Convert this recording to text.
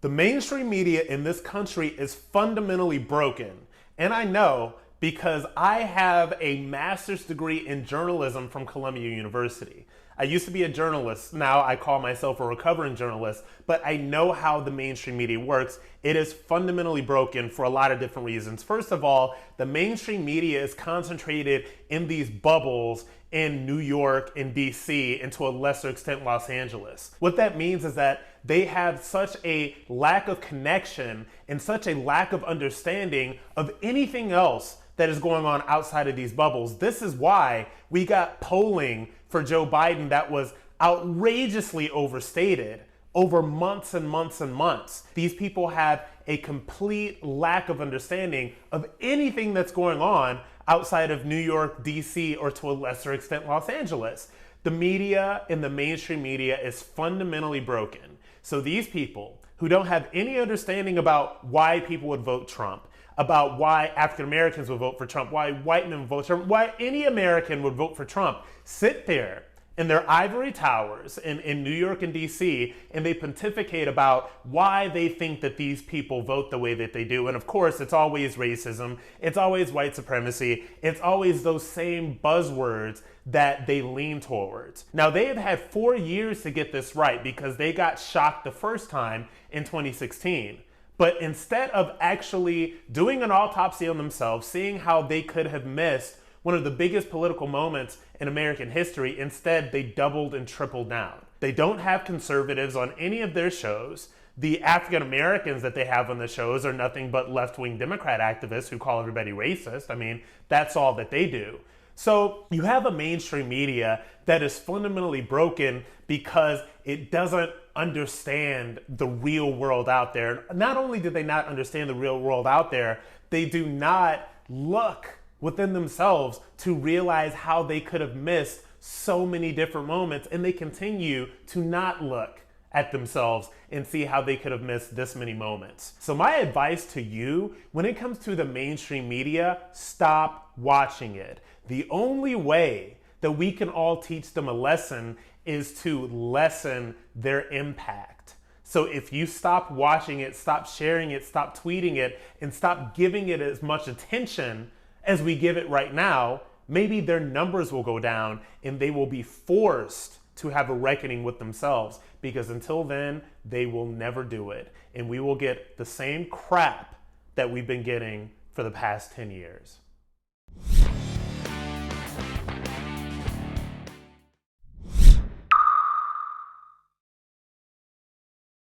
The mainstream media in this country is fundamentally broken. And I know because I have a master's degree in journalism from Columbia University. I used to be a journalist. Now I call myself a recovering journalist, but I know how the mainstream media works. It is fundamentally broken for a lot of different reasons. First of all, the mainstream media is concentrated in these bubbles in New York and DC, and to a lesser extent Los Angeles. What that means is that they have such a lack of connection and such a lack of understanding of anything else that is going on outside of these bubbles. This is why we got polling for Joe Biden that was outrageously overstated over months and months and months. These people have a complete lack of understanding of anything that's going on outside of New York, DC, or to a lesser extent, Los Angeles. The media and the mainstream media is fundamentally broken. So these people who don't have any understanding about why people would vote Trump, about why African Americans would vote for Trump, why white men would vote for Trump, why any American would vote for Trump, sit there in their ivory towers in New York and DC, and they pontificate about why they think that these people vote the way that they do. And of course, it's always racism, it's always white supremacy, it's always those same buzzwords that they lean towards. Now, they have had 4 years to get this right because they got shocked the first time in 2016. But instead of actually doing an autopsy on themselves, seeing how they could have missed one of the biggest political moments in American history, instead they doubled and tripled down. They don't have conservatives on any of their shows. The African Americans that they have on the shows are nothing but left-wing Democrat activists who call everybody racist. I mean, that's all that they do. So you have a mainstream media that is fundamentally broken because it doesn't understand the real world out there. Not only do they not understand the real world out there, they do not look within themselves to realize how they could have missed so many different moments, and they continue to not look at themselves and see how they could have missed this many moments. So my advice to you, when it comes to the mainstream media, stop watching it. The only way that we can all teach them a lesson is to lessen their impact. So if you stop watching it, stop sharing it, stop tweeting it, and stop giving it as much attention as we give it right now, maybe their numbers will go down and they will be forced to have a reckoning with themselves, because until then, they will never do it. And we will get the same crap that we've been getting for the past 10 years.